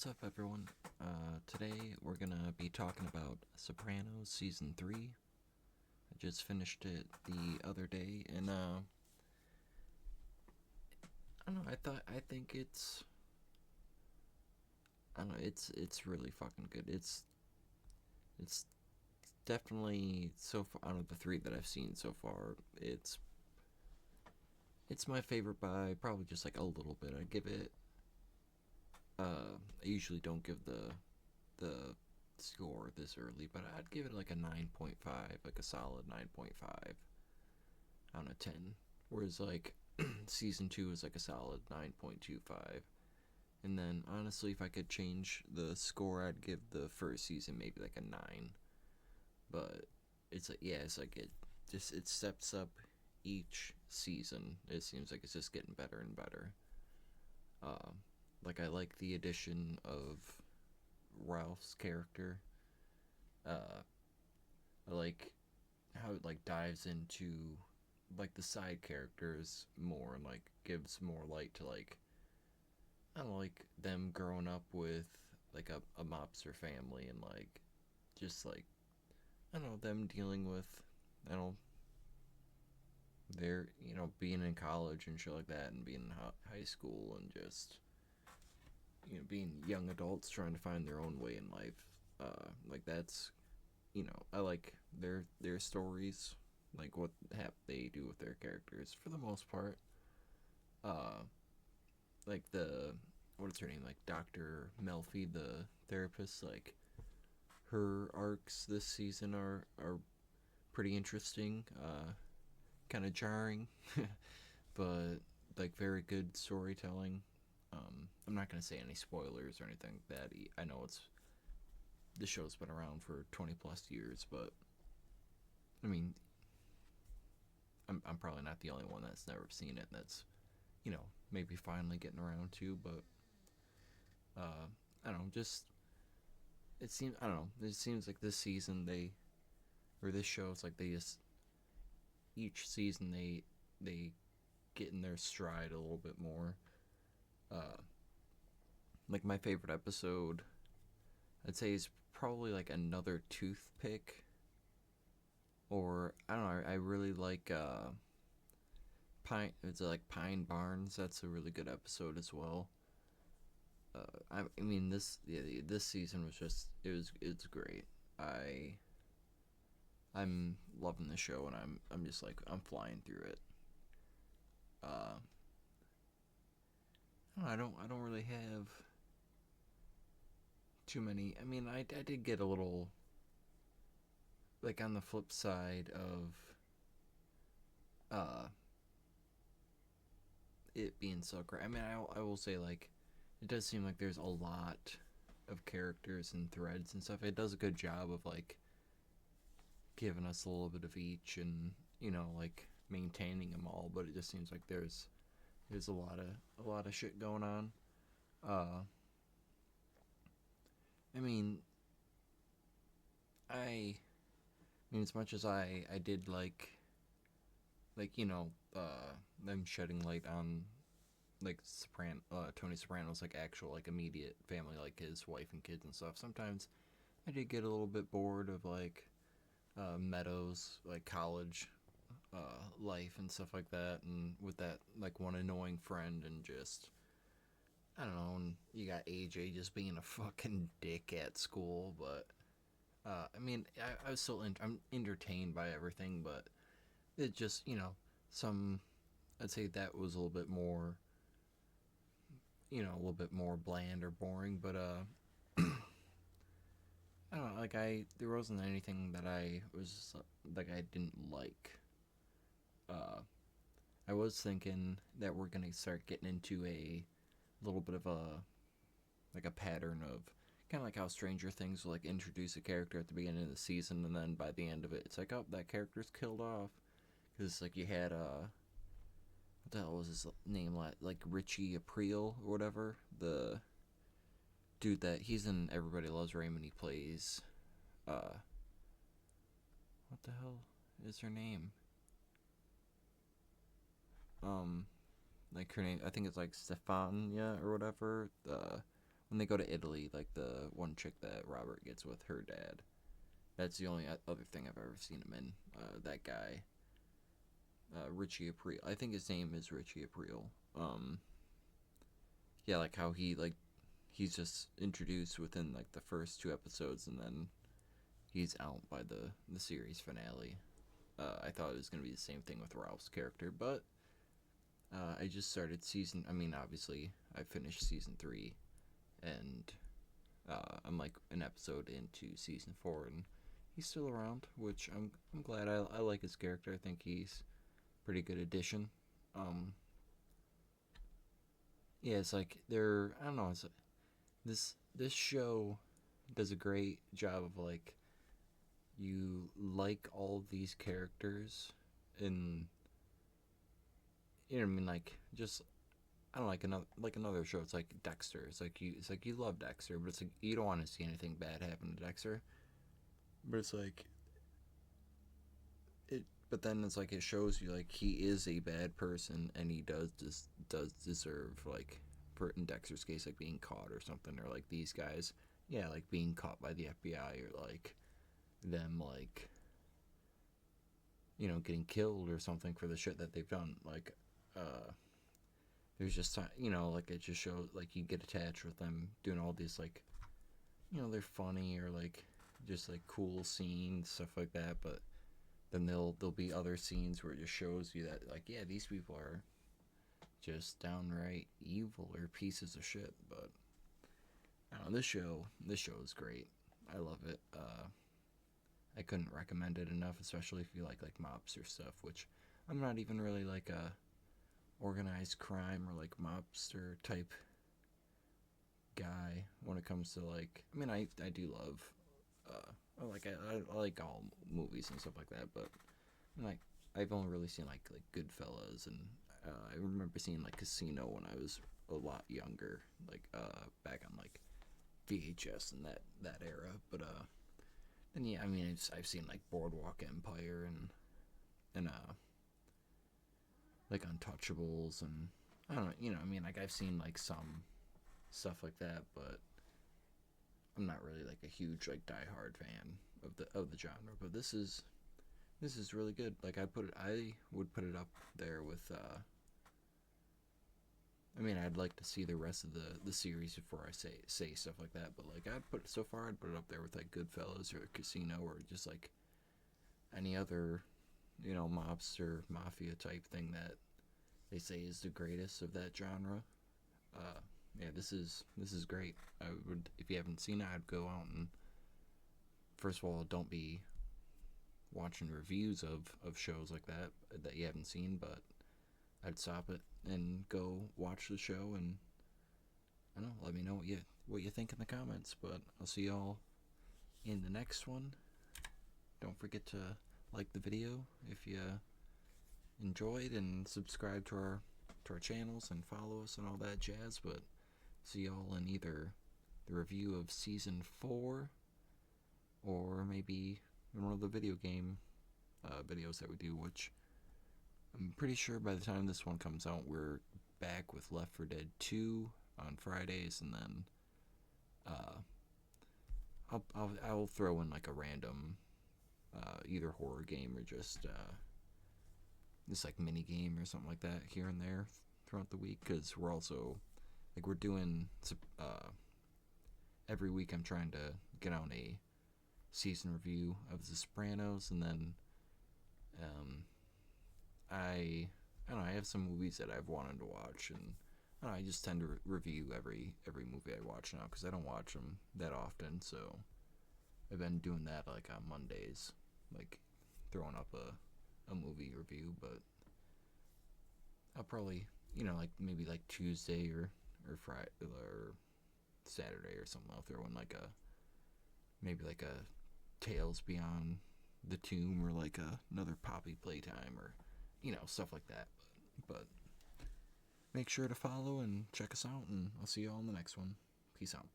What's up, everyone? Today we're gonna be talking about Sopranos season 3. I just finished it the other day, and I don't know. I think I don't know. It's really fucking good. It's definitely so far out of the three that I've seen so far. It's my favorite by probably just like a little bit. I give it. I usually don't give the score this early, but I'd give it like a 9.5, like a solid 9.5 out of 10. Whereas like season 2 is like a solid 9.25. And then honestly, if I could change the score, I'd give the first season maybe like a 9. But it's like it steps up each season. It seems like it's just getting better and better. Um, like I like the addition of Ralph's character. Uh, I like how it like dives into like the side characters more and like gives more light to like I don't know, like them growing up with like a mobster family and like just like I don't know them dealing with I don't know they're being in college and shit like that and being in high school and just being young adults trying to find their own way in life. Like that's I like their stories, like what they do with their characters for the most part. Uh, like the what's her name, like Dr. Melfi, the therapist, like her arcs this season are pretty interesting. Kind of jarring, but like very good storytelling. I'm not gonna say any spoilers or anything like that. I know the show's been around for 20 plus years, but I mean, I'm probably not the only one that's never seen it. That's maybe finally getting around to, but I don't know. Just it seems I don't know. It seems like this season or this show, it's like they just each season they get in their stride a little bit more. Uh, like my favorite episode, I'd say is probably like Another Toothpick, or I don't know. I really like Pine. It's like Pine Barnes. That's a really good episode as well. I mean this season was just it's great. I'm loving the show and I'm just like I'm flying through it. Uh, I don't really have too many. I mean I did get a little like on the flip side of uh it being so great. I mean I will say like it does seem like there's a lot of characters and threads and stuff. It does a good job of like giving us a little bit of each and like maintaining them all, but it just seems like there's a lot of shit going on. uh I mean I mean as much as I did like them shedding light on like Tony Soprano's like actual like immediate family, like his wife and kids and stuff. Sometimes I did get a little bit bored of like Meadows like college life and stuff like that, and with that like one annoying friend and just I don't know. And you got AJ just being a fucking dick at school, but I mean I was still I'm entertained by everything, but it just some I'd say that was a little bit more a little bit more bland or boring, but I don't know, like there wasn't anything that I was like I didn't like. Uh, I was thinking that we're gonna start getting into a little bit of a like a pattern of kind of like how Stranger Things will like introduce a character at the beginning of the season, and then by the end of it, it's like, oh, that character's killed off. Because like you had what the hell was his name, like Richie Aprile or whatever, the dude that he's in Everybody Loves Raymond. He plays what the hell is her name? Um, like her name, I think it's like Stefania or whatever. The and they go to Italy. Like the one chick that Robert gets with her dad. That's the only other thing I've ever seen him in. That guy, Richie Aprile. I think his name is Richie Aprile. Yeah, like how he's just introduced within like the first two episodes, and then he's out by the series finale. I thought it was gonna be the same thing with Ralph's character, but I just started season. I mean, obviously, I finished season 3, and I'm like an episode into season 4, and he's still around, which I'm glad. I like his character. I think he's a pretty good addition. Um, yeah, it's like they're I don't know. It's this show does a great job of like you like all of these characters, and you know what I mean, like just I don't know, like another show. It's like Dexter. It's like you love Dexter, but it's like you don't want to see anything bad happen to Dexter. But it's like it. But then it's like it shows you like he is a bad person, and he does deserve like for in Dexter's case like being caught or something, or like these guys, yeah, like being caught by the FBI, or like them like getting killed or something for the shit that they've done. Like there's just like it just shows like you get attached with them doing all these like they're funny or like just like cool scenes, stuff like that. But then there'll be other scenes where it just shows you that like yeah, these people are just downright evil or pieces of shit. But I don't know, this show is great. I love it. I couldn't recommend it enough, especially if you like mobster stuff, which I'm not even really like a organized crime or like mobster type guy when it comes to like I mean I do love I like all movies and stuff like that, but like I've only really seen like Goodfellas, and I remember seeing like Casino when I was a lot younger, like back on like VHS and that era. But and yeah, I mean I've seen like Boardwalk Empire and like Untouchables, and I don't know, I mean like I've seen like some stuff like that, but I'm not really like a huge like diehard fan of the genre. But this is really good. Like I would put it up there with I mean I'd like to see the rest of the series before I say stuff like that, but like I'd put it up there with like Goodfellas or Casino or just like any other mobster mafia type thing that they say is the greatest of that genre. Uh, yeah, this is great. I would, if you haven't seen it, I'd go out and first of all, don't be watching reviews of shows like that you haven't seen, but I'd stop it and go watch the show, and I don't know, let me know what you think in the comments. But I'll see y'all in the next one. Don't forget to like the video if you enjoyed, and subscribe to our channels and follow us and all that jazz. But see y'all in either the review of season 4 or maybe in one of the video game videos that we do, which I'm pretty sure by the time this one comes out, we're back with Left 4 Dead 2 on Fridays, and then I'll throw in like a random either horror game or just like mini game or something like that here and there throughout the week, because we're also like we're doing every week. I'm trying to get on a season review of The Sopranos, and then um, I don't know, I have some movies that I've wanted to watch, and I don't know, I just tend to review every movie I watch now because I don't watch them that often. So I've been doing that like on Mondays, like throwing up a movie review. But I'll probably like maybe like Tuesday or Friday or Saturday or something, I'll throw in like a maybe like a Tales Beyond the Tomb, or like another Poppy Playtime, or stuff like that. But make sure to follow and check us out, and I'll see you all in the next one. Peace out.